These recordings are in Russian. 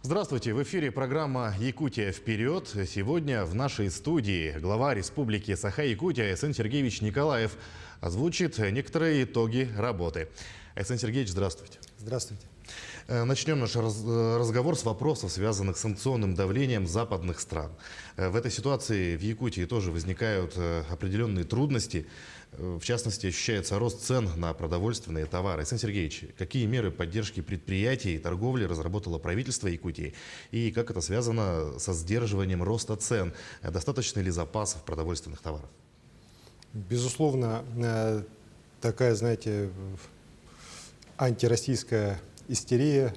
Здравствуйте, в эфире программа «Якутия вперед». Сегодня в нашей студии глава Республики Саха-Якутия Айсен Сергеевич Николаев озвучит некоторые итоги работы. Айсен Сергеевич, здравствуйте. Здравствуйте. Начнем наш разговор с вопросов, связанных с санкционным давлением западных стран. В этой ситуации в Якутии тоже возникают определенные трудности. В частности, ощущается рост цен на продовольственные товары. Айсен Сергеевич, какие меры поддержки предприятий и торговли разработало правительство Якутии? И как это связано со сдерживанием роста цен? Достаточно ли запасов продовольственных товаров? Безусловно, такая, знаете, антироссийская истерия,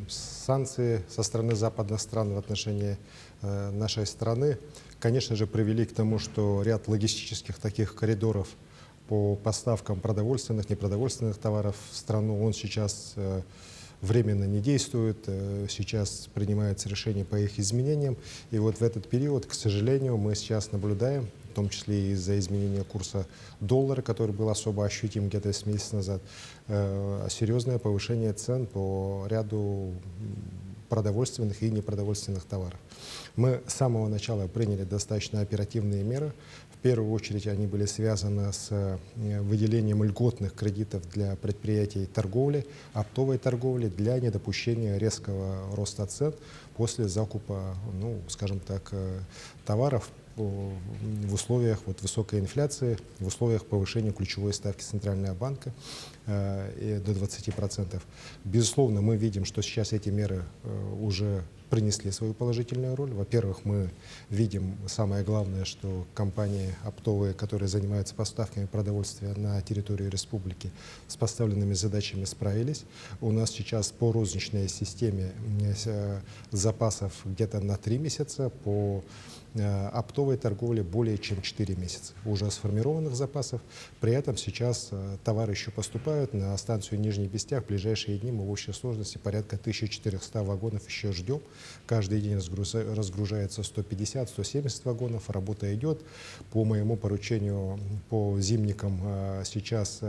санкции со стороны западных стран в отношении нашей страны, конечно же, привели к тому, что ряд логистических таких коридоров по поставкам продовольственных, непродовольственных товаров в страну, он сейчас временно не действует, сейчас принимается решение по их изменениям. И вот в этот период, к сожалению, мы сейчас наблюдаем, в том числе из-за изменения курса доллара, который был особо ощутим где-то с месяца назад, серьезное повышение цен по ряду продовольственных и непродовольственных товаров. Мы с самого начала приняли достаточно оперативные меры. В первую очередь они были связаны с выделением льготных кредитов для предприятий торговли, оптовой торговли, для недопущения резкого роста цен после закупа, скажем так, товаров в условиях высокой инфляции, в условиях повышения ключевой ставки Центрального банка до 20%. Безусловно, мы видим, что сейчас эти меры уже принесли свою положительную роль. Во-первых, мы видим самое главное, что компании оптовые, которые занимаются поставками продовольствия на территорию республики, с поставленными задачами справились. У нас сейчас по розничной системе запасов где-то на 3 месяца, по оптовой торговле более чем 4 месяца уже сформированных запасов. При этом сейчас товары еще поступают на станцию Нижний Бестях. В ближайшие дни мы в общей сложности порядка 1400 вагонов еще ждем. Каждый день разгружается 150-170 вагонов. Работа идет. По моему поручению по зимникам сейчас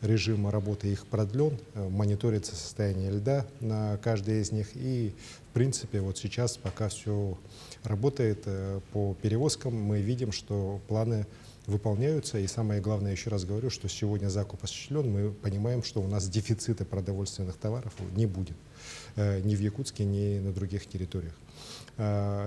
режим работы их продлен. Мониторится состояние льда на каждой из них. И в принципе вот сейчас пока все работает по перевозкам, мы видим, что планы выполняются. И самое главное, еще раз говорю, что сегодня закуп осуществлен, мы понимаем, что у нас дефицита продовольственных товаров не будет ни в Якутске, ни на других территориях.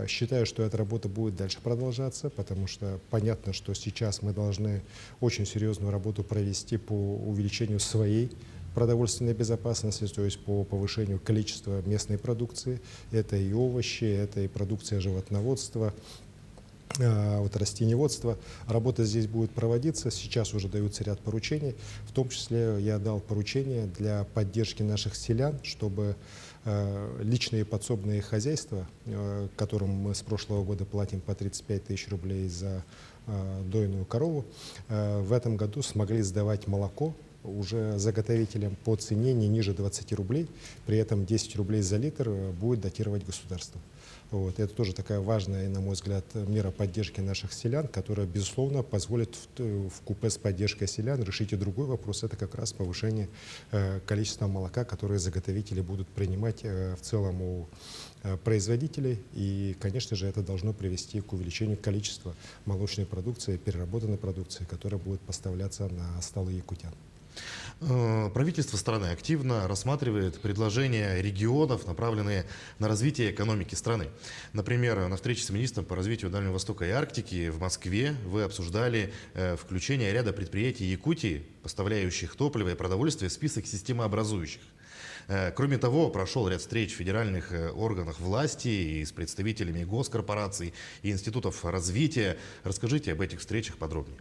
Считаю, что эта работа будет дальше продолжаться, потому что понятно, что сейчас мы должны очень серьезную работу провести по увеличению своей продовольственной безопасности, то есть по повышению количества местной продукции. Это и овощи, это и продукция животноводства, растениеводства. Работа здесь будет проводиться. Сейчас уже даются ряд поручений. В том числе я дал поручение для поддержки наших селян, чтобы личные подсобные хозяйства, которым мы с прошлого года платим по 35 тысяч рублей за дойную корову, в этом году смогли сдавать молоко уже заготовителям по цене не ниже 20 рублей, при этом 10 рублей за литр будет датировать государство. Это тоже такая важная, на мой взгляд, мера поддержки наших селян, которая, безусловно, позволит в купе с поддержкой селян решить и другой вопрос, это как раз повышение количества молока, которое заготовители будут принимать в целом у производителей. И, конечно же, это должно привести к увеличению количества молочной продукции, переработанной продукции, которая будет поставляться на столы якутян. Правительство страны активно рассматривает предложения регионов, направленные на развитие экономики страны. Например, на встрече с министром по развитию Дальнего Востока и Арктики в Москве вы обсуждали включение ряда предприятий Якутии, поставляющих топливо и продовольствие, в список системообразующих. Кроме того, прошел ряд встреч в федеральных органах власти и с представителями госкорпораций и институтов развития. Расскажите об этих встречах подробнее.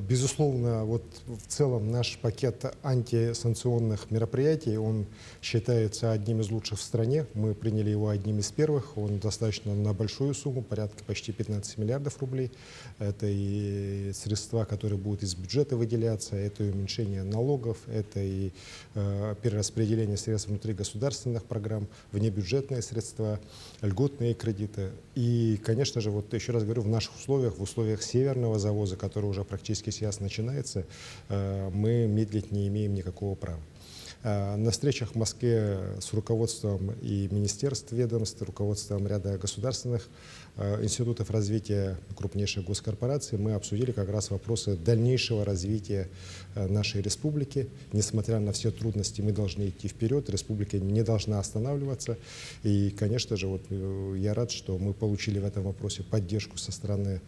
Безусловно, в целом наш пакет антисанкционных мероприятий, он считается одним из лучших в стране. Мы приняли его одним из первых. Он достаточно на большую сумму, порядка почти 15 миллиардов рублей. Это и средства, которые будут из бюджета выделяться, это и уменьшение налогов, это и перераспределение средств внутри государственных программ, внебюджетные средства, льготные кредиты. И, конечно же, еще раз говорю, в наших условиях, в условиях северного завоза, который уже практически сейчас начинается, мы медлить не имеем никакого права. На встречах в Москве с руководством и министерств, ведомств, руководством ряда государственных институтов развития крупнейших госкорпораций мы обсудили как раз вопросы дальнейшего развития нашей республики. Несмотря на все трудности, мы должны идти вперед, республика не должна останавливаться. И, конечно же, я рад, что мы получили в этом вопросе поддержку со стороны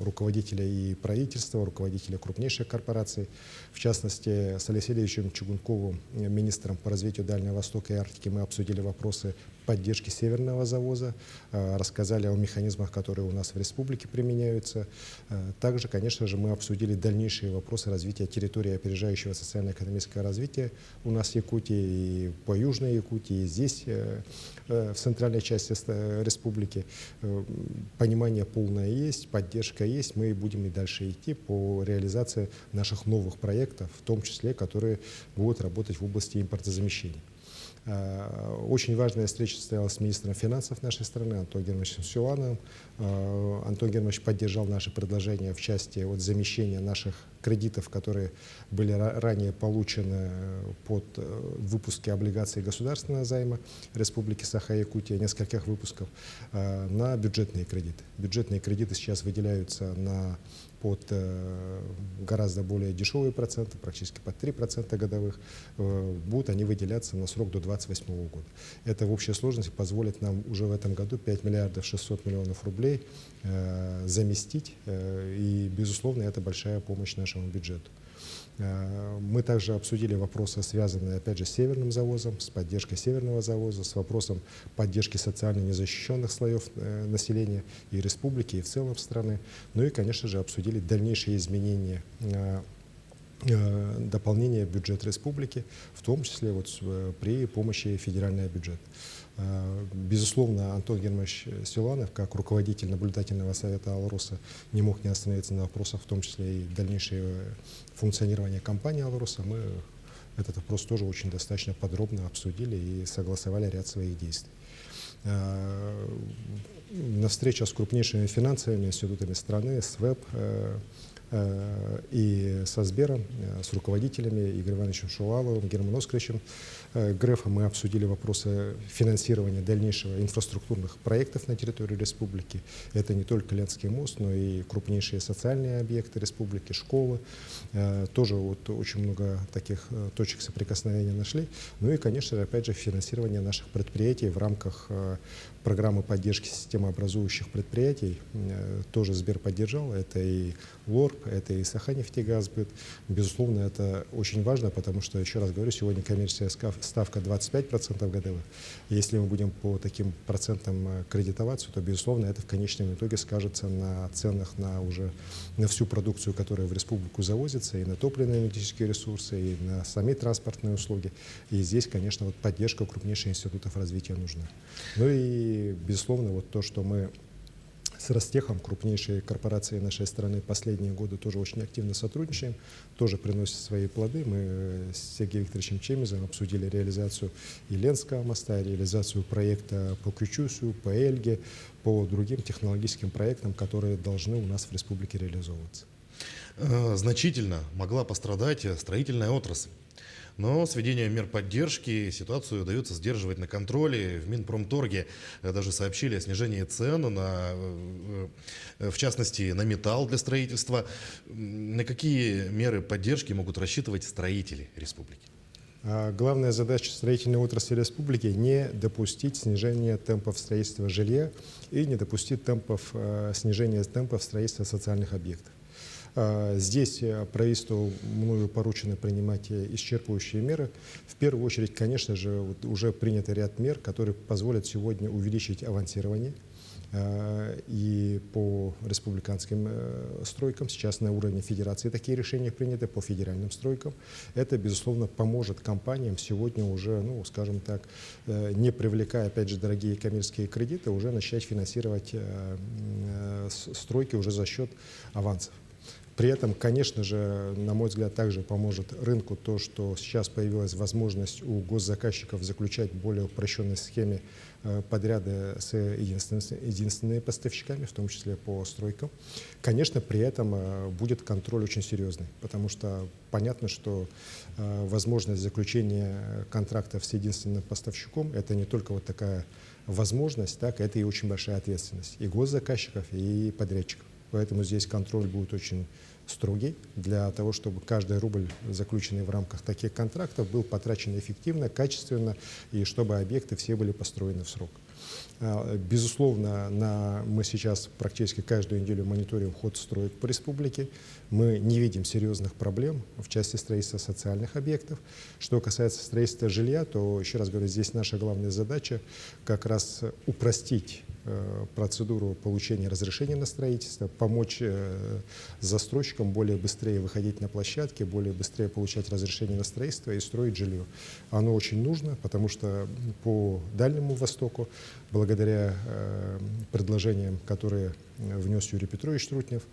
руководителя и правительства, руководителя крупнейших корпораций. В частности, с Алексеем Ильичем Чугунковым, министром по развитию Дальнего Востока и Арктики, мы обсудили вопросы поддержки северного завоза, рассказали о механизмах, которые у нас в республике применяются. Также, конечно же, мы обсудили дальнейшие вопросы развития территории опережающего социально-экономического развития у нас в Якутии, и по Южной Якутии, и здесь, в центральной части республики. Понимание полное есть, поддержка есть, мы будем и дальше идти по реализации наших новых проектов, в том числе, которые будут работать в области импортозамещения. Очень важная встреча состоялась с министром финансов нашей страны Антоном Германовичем Силуановым. Антон Германович поддержал наши предложения в части замещения наших кредитов, которые были ранее получены под выпуски облигаций государственного займа Республики Саха-Якутия, нескольких выпусков, на бюджетные кредиты. Бюджетные кредиты сейчас выделяются под гораздо более дешевые проценты, практически под 3% годовых. Будут они выделяться на срок до 2028 года. Это в общей сложности позволит нам уже в этом году 5 миллиардов 600 миллионов рублей заместить. И, безусловно, это большая помощь нашему бюджету. Мы также обсудили вопросы, связанные, опять же, с северным завозом, с поддержкой северного завоза, с вопросом поддержки социально незащищенных слоев населения и республики, и в целом страны. Ну и, конечно же, обсудили дальнейшие изменения, дополнения бюджета республики, в том числе при помощи федерального бюджета. Безусловно, Антон Германович Силуанов, как руководитель наблюдательного совета «Алроса», не мог не остановиться на вопросах, в том числе и дальнейшее функционирование компании «Алроса». Мы этот вопрос тоже очень достаточно подробно обсудили и согласовали ряд своих действий. На встрече с крупнейшими финансовыми институтами страны, с ВЭБ и со Сбером, с руководителями Игорем Ивановичем Шуваловым, Германом Оскаровичем Грефом мы обсудили вопросы финансирования дальнейшего инфраструктурных проектов на территории республики. Это не только Ленский мост, но и крупнейшие социальные объекты республики, школы. Тоже очень много таких точек соприкосновения нашли. Ну и, конечно, опять же, финансирование наших предприятий в рамках программы поддержки системообразующих предприятий. Тоже Сбер поддержал. Это и ЛОРП, это и Саханефтегазбыт. Безусловно, это очень важно, потому что, еще раз говорю, сегодня коммерческая ставка 25% годовых. Если мы будем по таким процентам кредитоваться, то, безусловно, это в конечном итоге скажется на ценах на всю продукцию, которая в республику завозится, и на топливно-энергетические ресурсы, и на сами транспортные услуги. И здесь, конечно, поддержка крупнейших институтов развития нужна. Ну и, безусловно, то, что мы с Ростехом, крупнейшие корпорации нашей страны, последние годы тоже очень активно сотрудничаем, тоже приносят свои плоды. Мы с Сергеем Викторовичем Чемизовым обсудили реализацию и Ленского моста, реализацию проекта по Кючусу, по Эльге, по другим технологическим проектам, которые должны у нас в республике реализовываться. Значительно могла пострадать строительная отрасль. Но с введением мер поддержки ситуацию удается сдерживать на контроле. В Минпромторге даже сообщили о снижении цен, в частности, на металл для строительства. На какие меры поддержки могут рассчитывать строители республики? Главная задача строительной отрасли республики – не допустить снижения темпов строительства жилья и не допустить снижения темпов строительства социальных объектов. Здесь правительству мною поручено принимать исчерпывающие меры. В первую очередь, конечно же, уже принят ряд мер, которые позволят сегодня увеличить авансирование. И по республиканским стройкам, сейчас на уровне федерации такие решения приняты, по федеральным стройкам. Это, безусловно, поможет компаниям сегодня уже, скажем так, не привлекая, опять же, дорогие коммерческие кредиты, уже начать финансировать стройки уже за счет авансов. При этом, конечно же, на мой взгляд, также поможет рынку то, что сейчас появилась возможность у госзаказчиков заключать в более упрощенной схеме подряды с единственными поставщиками, в том числе по стройкам. Конечно, при этом будет контроль очень серьезный, потому что понятно, что возможность заключения контрактов с единственным поставщиком – это не только вот такая возможность, так, это и очень большая ответственность и госзаказчиков, и подрядчиков. Поэтому здесь контроль будет очень строгий для того, чтобы каждый рубль, заключенный в рамках таких контрактов, был потрачен эффективно, качественно и чтобы объекты все были построены в срок. Безусловно, мы сейчас практически каждую неделю мониторим ход строек по республике. Мы не видим серьезных проблем в части строительства социальных объектов. Что касается строительства жилья, то, еще раз говорю, здесь наша главная задача как раз упростить процедуру получения разрешения на строительство, помочь застройщикам более быстрее выходить на площадки, более быстрее получать разрешение на строительство и строить жилье. Оно очень нужно, потому что по Дальнему Востоку, благодаря предложениям, которые внес Юрий Петрович Трутнев,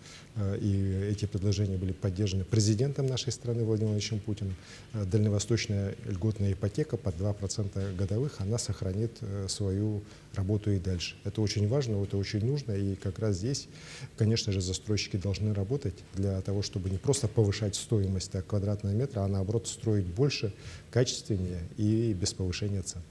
и эти предложения были поддержаны президентом нашей страны Владимиром Владимировичем Путиным, дальневосточная льготная ипотека под 2% годовых, она сохранит свою работу и дальше. Это очень важно, это очень нужно, и как раз здесь, конечно же, застройщики должны работать для того, чтобы не просто повышать стоимость квадратного метра, а наоборот строить больше, качественнее и без повышения цен.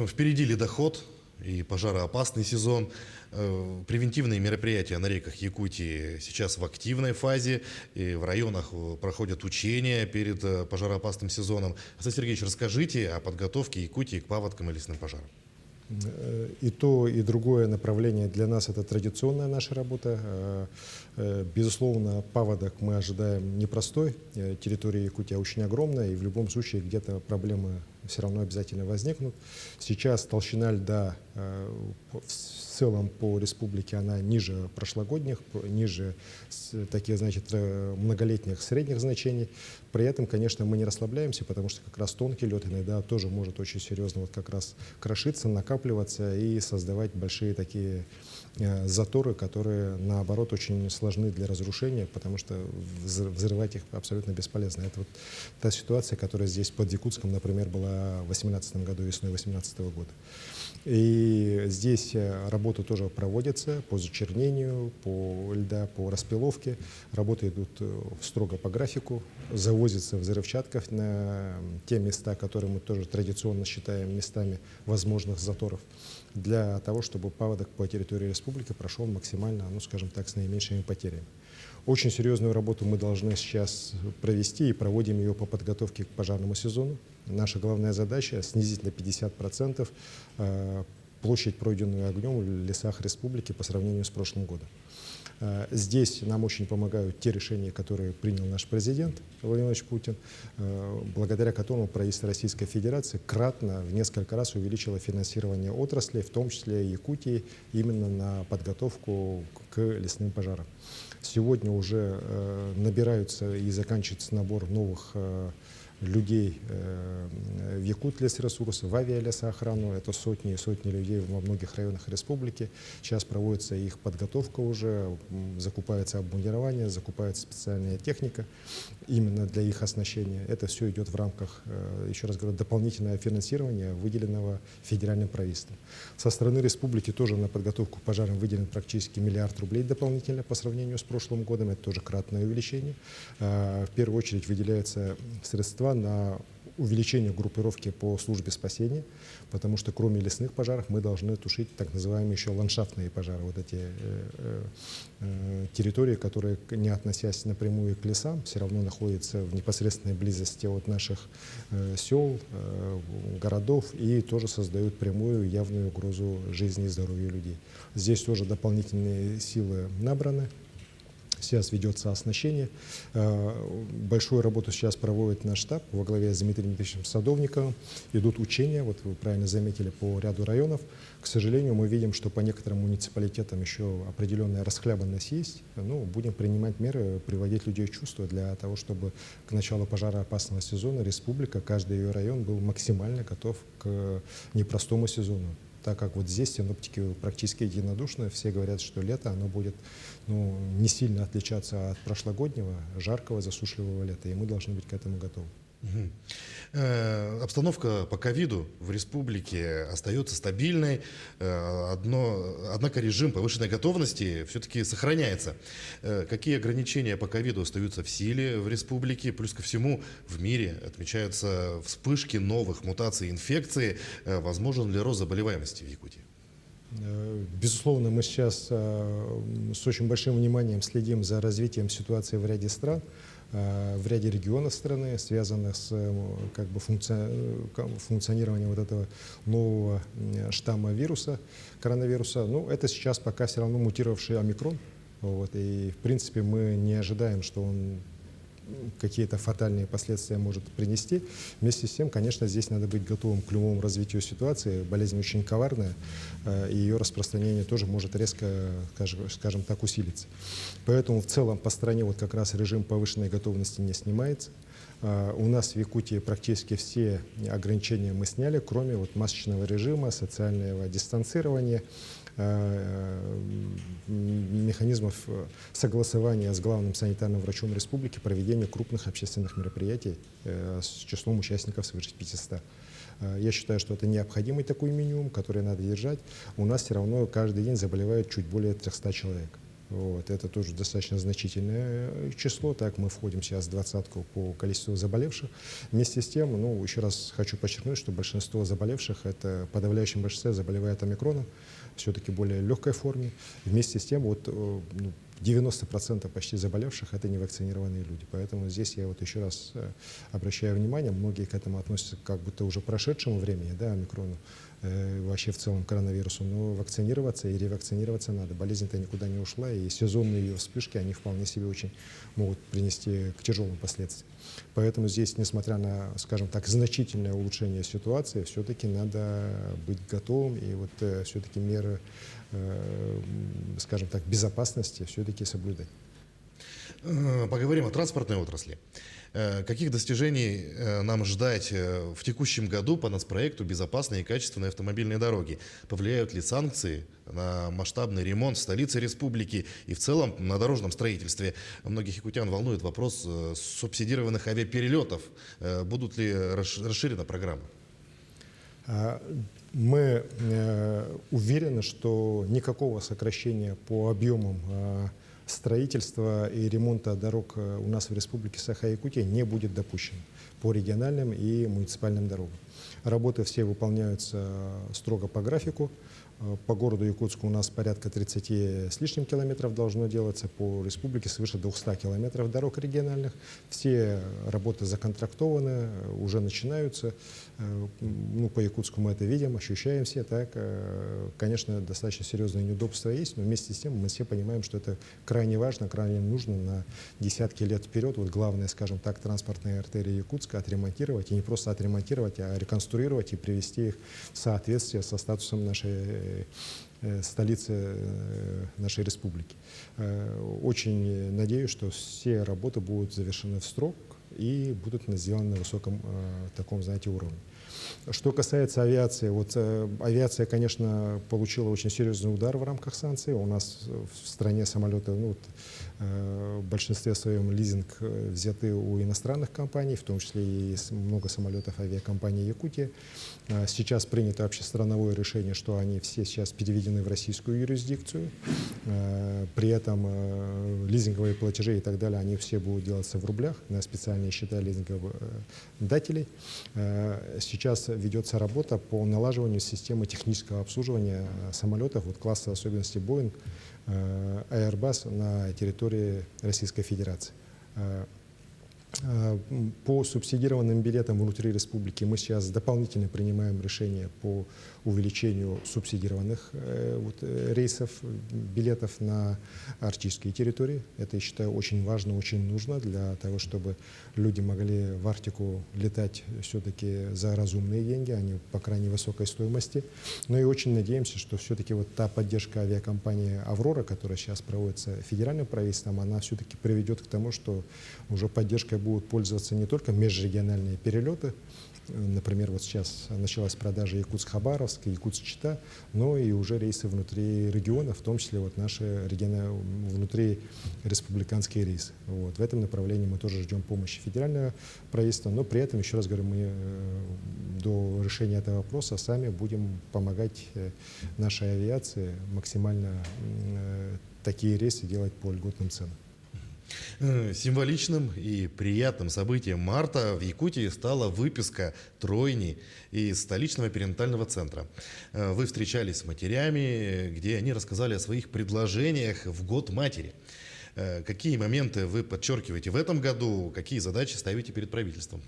Впереди ледоход и пожароопасный сезон. Превентивные мероприятия на реках Якутии сейчас в активной фазе, и в районах проходят учения перед пожароопасным сезоном. Александр Сергеевич, расскажите о подготовке Якутии к паводкам и лесным пожарам. И то, и другое направление для нас — это традиционная наша работа. Безусловно, паводок мы ожидаем непростой. Территория Якутии очень огромная, и в любом случае где-то проблемы все равно обязательно возникнут. Сейчас толщина льда в целом по республике она ниже прошлогодних, ниже таких, значит, многолетних средних значений. При этом, конечно, мы не расслабляемся, потому что как раз тонкий лед иногда тоже может очень серьезно вот как раз крошиться, накапливаться и создавать большие такие заторы, которые, наоборот, очень сложны для разрушения, потому что взрывать их абсолютно бесполезно. Это вот та ситуация, которая здесь под Якутском, например, была в 2018 году, весной 2018 года. И здесь работа тоже проводится по зачернению, по льда, по распиловке. Работы идут строго по графику. Завозится взрывчатка на те места, которые мы тоже традиционно считаем местами возможных заторов, для того, чтобы паводок по территории республики прошел максимально, ну, скажем так, с наименьшими потерями. Очень серьезную работу мы должны сейчас провести и проводим ее по подготовке к пожарному сезону. Наша главная задача — снизить на 50% площадь, пройденную огнем в лесах республики по сравнению с прошлым годом. Здесь нам очень помогают те решения, которые принял наш президент Владимир Владимирович Путин, благодаря которому правительство Российской Федерации кратно, в несколько раз увеличило финансирование отрасли, в том числе и Якутии, именно на подготовку к лесным пожарам. Сегодня уже набираются и заканчивается набор новых людей в Якутлесресурсы, в авиалесоохрану. Это сотни и сотни людей во многих районах республики. Сейчас проводится их подготовка уже, закупается обмундирование, закупается специальная техника именно для их оснащения. Это все идет в рамках, еще раз говорю, дополнительного финансирования, выделенного федеральным правительством. Со стороны республики тоже на подготовку к пожарам выделен практически 1 миллиард рублей дополнительно по сравнению с прошлым годом. Это тоже кратное увеличение. В первую очередь выделяются средства на увеличение группировки по службе спасения, потому что кроме лесных пожаров мы должны тушить так называемые еще ландшафтные пожары, вот эти территории, которые, не относясь напрямую к лесам, все равно находятся в непосредственной близости от наших сел, городов и тоже создают прямую явную угрозу жизни и здоровью людей. Здесь тоже дополнительные силы набраны. Сейчас ведется оснащение. Большую работу сейчас проводит наш штаб во главе с Дмитрием Дмитриевичем Садовниковым. Идут учения, вот вы правильно заметили, по ряду районов. К сожалению, мы видим, что по некоторым муниципалитетам еще определенная расхлябанность есть. Ну, будем принимать меры, приводить людей в чувство для того, чтобы к началу пожароопасного сезона республика, каждый ее район был максимально готов к непростому сезону. так как вот здесь синоптики практически единодушны, все говорят, что лето оно будет не сильно отличаться от прошлогоднего, жаркого, засушливого лета, и мы должны быть к этому готовы. Мгм. Обстановка по ковиду в республике остается стабильной, однако режим повышенной готовности все-таки сохраняется. Какие ограничения по ковиду остаются в силе в республике? Плюс ко всему в мире отмечаются вспышки новых мутаций инфекции. Возможен ли рост заболеваемости в Якутии? Безусловно, мы сейчас с очень большим вниманием следим за развитием ситуации в ряде стран, в ряде регионов страны, связанных с функционированием вот этого нового штамма вируса, коронавируса. Ну, это сейчас пока все равно мутировавший омикрон. Вот, и, в принципе, мы не ожидаем, что он какие-то фатальные последствия может принести. Вместе с тем, конечно, здесь надо быть готовым к любому развитию ситуации. Болезнь очень коварная, и ее распространение тоже может резко, скажем так, усилиться. Поэтому в целом по стране вот как раз режим повышенной готовности не снимается. У нас в Якутии практически все ограничения мы сняли, кроме вот масочного режима, социального дистанцирования, механизмов согласования с главным санитарным врачом республики, проведения крупных общественных мероприятий с числом участников свыше 500. Я считаю, что это необходимый такой минимум, который надо держать. У нас все равно каждый день заболевает чуть более 300 человек. Вот. Это тоже достаточно значительное число. Так, мы входим сейчас в двадцатку по количеству заболевших. Вместе с тем, еще раз хочу подчеркнуть, что большинство заболевших, это подавляющее большинство заболевает омикроном, все-таки более легкой форме. Вместе с тем, 90% почти заболевших — это невакцинированные люди. Поэтому здесь я еще раз обращаю внимание, многие к этому относятся как будто уже прошедшему времени, да, омикрону, вообще в целом коронавирусу, но вакцинироваться и ревакцинироваться надо. Болезнь-то никуда не ушла, и сезонные ее вспышки, они вполне себе очень могут принести к тяжелым последствиям. Поэтому здесь, несмотря на, скажем так, значительное улучшение ситуации, все-таки надо быть готовым, и все-таки меры, скажем так, безопасности все-таки соблюдать. Поговорим о транспортной отрасли. Каких достижений нам ждать в текущем году по нацпроекту «Безопасные и качественные автомобильные дороги»? Повлияют ли санкции на масштабный ремонт в столице республики и в целом на дорожном строительстве? Многих якутян волнует вопрос субсидированных авиаперелетов. Будут ли расширена программа? Мы уверены, что никакого сокращения по объемам строительства и ремонта дорог у нас в Республике Саха-Якутия не будет допущено по региональным и муниципальным дорогам. Работы все выполняются строго по графику. По городу Якутску у нас порядка 30 с лишним километров должно делаться, по республике свыше 200 километров дорог региональных. Все работы законтрактованы, уже начинаются. По Якутску мы это видим, ощущаем все. Так, конечно, достаточно серьезные неудобства есть, но вместе с тем мы все понимаем, что это крайне важно, крайне нужно на десятки лет вперед. Вот главное, скажем так, транспортные артерии Якутска отремонтировать, и не просто отремонтировать, а реконструировать и привести их в соответствие со статусом нашей столицы нашей республики. Очень надеюсь, что все работы будут завершены в срок и будут сделаны на высоком таком, уровне. Что касается авиации, авиация, конечно, получила очень серьезный удар в рамках санкций. У нас в стране самолеты, в большинстве своем лизинг взяты у иностранных компаний, в том числе и много самолетов авиакомпании «Якутия». Сейчас принято общестрановое решение, что они все сейчас переведены в российскую юрисдикцию. При этом лизинговые платежи и так далее, они все будут делаться в рублях на специальные счета лизингодателей. Сейчас ведется работа по налаживанию системы технического обслуживания самолетов класса особенностей Boeing, Airbus на территории Российской Федерации. По субсидированным билетам внутри республики мы сейчас дополнительно принимаем решение по увеличению субсидированных рейсов, билетов на арктические территории. Это, я считаю, очень важно, очень нужно для того, чтобы люди могли в Арктику летать все-таки за разумные деньги, а не по крайне высокой стоимости. Но и очень надеемся, что все-таки та поддержка авиакомпании «Аврора», которая сейчас проводится федеральным правительством, она все-таки приведет к тому, что уже поддержка будут пользоваться не только межрегиональные перелеты, например, вот сейчас началась продажа Якутск-Хабаровск, Якутск-Чита, но и уже рейсы внутри региона, в том числе вот наши внутри республиканские рейсы. Вот. В этом направлении мы тоже ждем помощи федерального правительства, но при этом, еще раз говорю, мы до решения этого вопроса сами будем помогать нашей авиации максимально такие рейсы делать по льготным ценам. Символичным и приятным событием марта в Якутии стала выписка тройни из столичного перинатального центра. Вы встречались с матерями, где они рассказали о своих предложениях в год матери. Какие моменты вы подчеркиваете в этом году, какие задачи ставите перед правительством?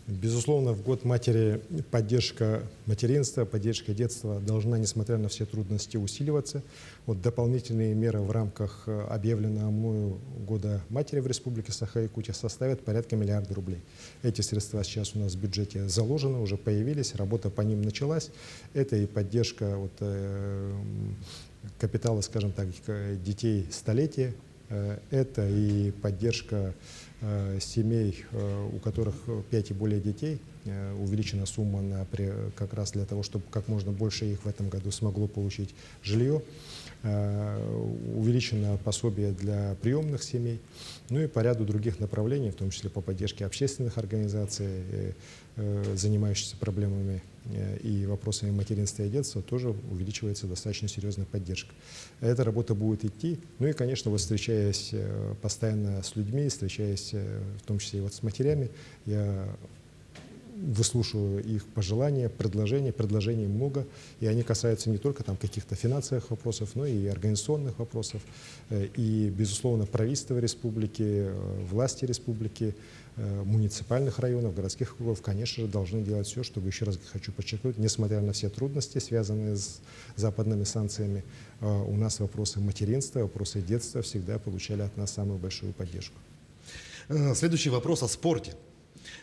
Безусловно, в год матери поддержка материнства, поддержка детства должна, несмотря на все трудности, усиливаться. Вот дополнительные меры в рамках объявленного мною года матери в Республике Саха-Якутия составят порядка $1 миллиарда рублей. Эти средства сейчас у нас в бюджете заложены, уже появились, работа по ним началась. Это и поддержка капитала, скажем так, детей столетия, это и поддержка семей, у которых 5 и более детей, увеличена сумма как раз для того, чтобы как можно больше их в этом году смогло получить жилье, увеличено пособие для приемных семей, ну и по ряду других направлений, в том числе по поддержке общественных организаций, занимающихся проблемами и вопросами материнства и детства, тоже увеличивается достаточно серьезная поддержка. Эта работа будет идти. Ну и, конечно, вот встречаясь постоянно с людьми, встречаясь в том числе и вот с матерями, я выслушиваю их пожелания, предложений много, и они касаются не только там каких-то финансовых вопросов, но и организационных вопросов. И, безусловно, правительство республики, власти республики, муниципальных районов, городских округов, конечно же, должны делать все, чтобы, еще раз хочу подчеркнуть, несмотря на все трудности, связанные с западными санкциями, у нас вопросы материнства, вопросы детства всегда получали от нас самую большую поддержку. Следующий вопрос о спорте.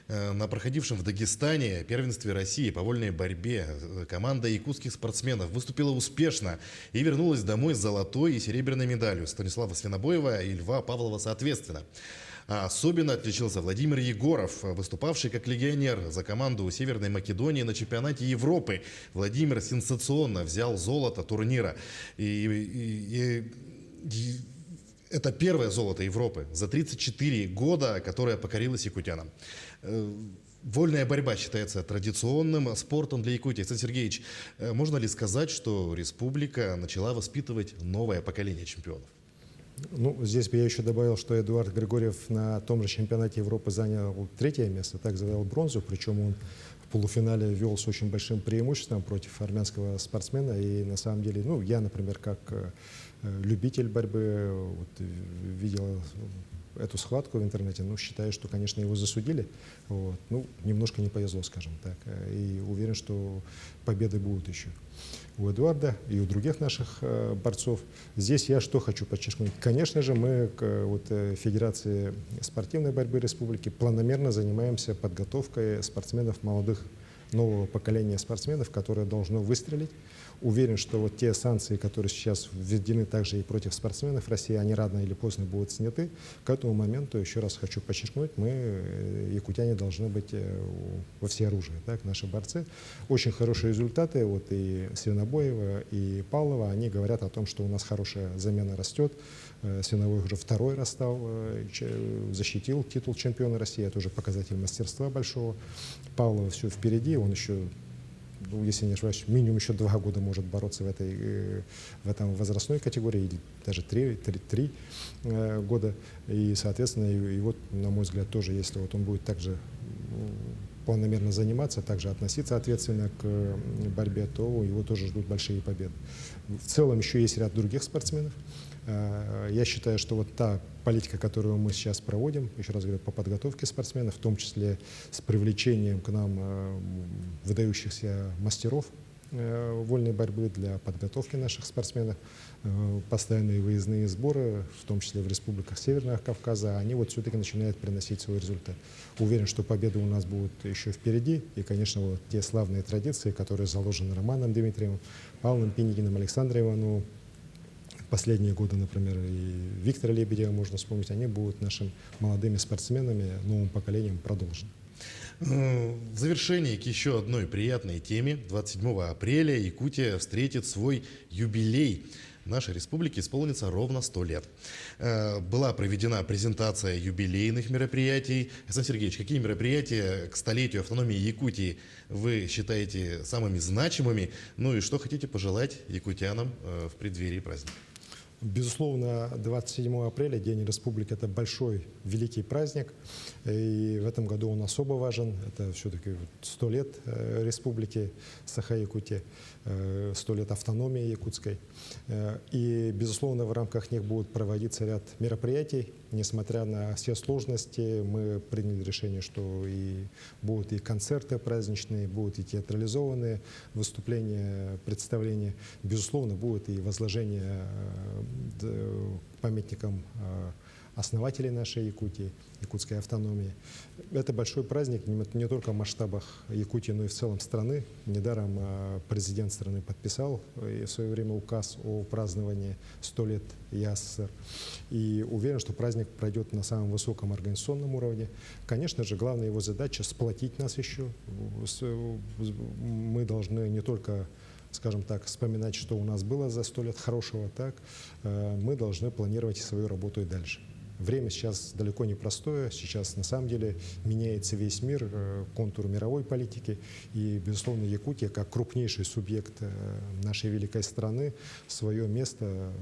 На проходившем в Дагестане первенстве России по вольной борьбе команда якутских спортсменов выступила успешно и вернулась домой с золотой и серебряной медалью Станислава Свинобоева и Льва Павлова соответственно. А особенно отличился Владимир Егоров, выступавший как легионер за команду Северной Македонии на чемпионате Европы. Владимир сенсационно взял золото турнира. Это первое золото Европы за 34 года, которое покорилось якутянам. Вольная борьба считается традиционным спортом для Якутии. Александр Сергеевич, можно ли сказать, что республика начала воспитывать новое поколение чемпионов? Ну, здесь бы я еще добавил, что Эдуард Григорьев на том же чемпионате Европы занял 3-е место, так завоевал бронзу, причем он в полуфинале вел с очень большим преимуществом против армянского спортсмена. И на самом деле, ну, я, например, как любитель борьбы, видел эту схватку в интернете, ну, считаю, что, конечно, его засудили. Вот. Ну, немножко не повезло, скажем так. И уверен, что победы будут еще у Эдуарда и у других наших борцов. Здесь я что хочу подчеркнуть. Конечно же, мы, Федерации спортивной борьбы республики, планомерно занимаемся подготовкой спортсменов молодых, нового поколения спортсменов, которое должно выстрелить. Уверен, что вот те санкции, которые сейчас введены также и против спортсменов России, они рано или поздно будут сняты. К этому моменту, еще раз хочу подчеркнуть, мы, якутяне, должны быть во всеоружии. Так, наши борцы. Очень хорошие результаты. Вот и Свинобоева, и Павлова, они говорят о том, что у нас хорошая замена растет. Свинобоев уже 2-й раз стал, защитил титул чемпиона России. Это уже показатель мастерства большого. Павлова все впереди, он еще, если не ошибаюсь, минимум еще 2 года может бороться в этом возрастной категории, или даже 3 года. И, соответственно, и вот, на мой взгляд, тоже, если вот он будет также планомерно заниматься, также относиться ответственно к борьбе, то его тоже ждут большие победы. В целом еще есть ряд других спортсменов. Я считаю, что вот та политика, которую мы сейчас проводим, еще раз говорю, по подготовке спортсменов, в том числе с привлечением к нам выдающихся мастеров вольной борьбы для подготовки наших спортсменов, постоянные выездные сборы, в том числе в республиках Северного Кавказа, они вот все-таки начинают приносить свой результат. Уверен, что победы у нас будут еще впереди, и, конечно, вот те славные традиции, которые заложены Романом Дмитриевым, Павлом Пинигиным, Александром Ивановым, последние годы, например, и Виктора Лебедева можно вспомнить, они будут нашими молодыми спортсменами, новым поколением продолжены. В завершении к еще одной приятной теме. 27 апреля Якутия встретит свой юбилей. Нашей республике исполнится ровно 100 лет. Была проведена презентация юбилейных мероприятий. Александр Сергеевич, какие мероприятия к столетию автономии Якутии вы считаете самыми значимыми? Ну и что хотите пожелать якутянам в преддверии праздника? Безусловно, 27 апреля, День Республики, это большой, великий праздник. И в этом году он особо важен. Это все-таки 100 лет Республики Саха-Якутия, 100 лет автономии якутской. И, безусловно, в рамках них будут проводиться ряд мероприятий. Несмотря на все сложности, мы приняли решение, что и будут и концерты праздничные, будут и театрализованные выступления, представления. Безусловно, будет и возложение памятникам основателей нашей Якутии, якутской автономии. Это большой праздник не только в масштабах Якутии, но и в целом страны. Недаром президент страны подписал в свое время указ о праздновании 100 лет ЯССР. И уверен, что праздник пройдет на самом высоком организационном уровне. Конечно же, главная его задача — сплотить нас еще. Мы должны не только, скажем так, вспоминать, что у нас было за 100 лет хорошего, так, мы должны планировать свою работу и дальше. Время сейчас далеко не простое, сейчас на самом деле меняется весь мир, контур мировой политики, и, безусловно, Якутия, как крупнейший субъект нашей великой страны, свое место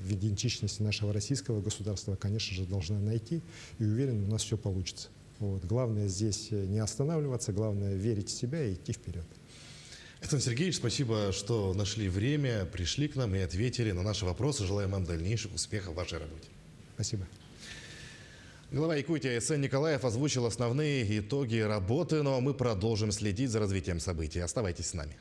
в идентичности нашего российского государства, конечно же, должна найти, и уверен, у нас все получится. Вот. Главное здесь не останавливаться, главное верить в себя и идти вперед. Александр Сергеевич, спасибо, что нашли время, пришли к нам и ответили на наши вопросы. Желаем вам дальнейших успехов в вашей работе. Спасибо. Глава Якутии Сэн Николаев озвучил основные итоги работы, но мы продолжим следить за развитием событий. Оставайтесь с нами.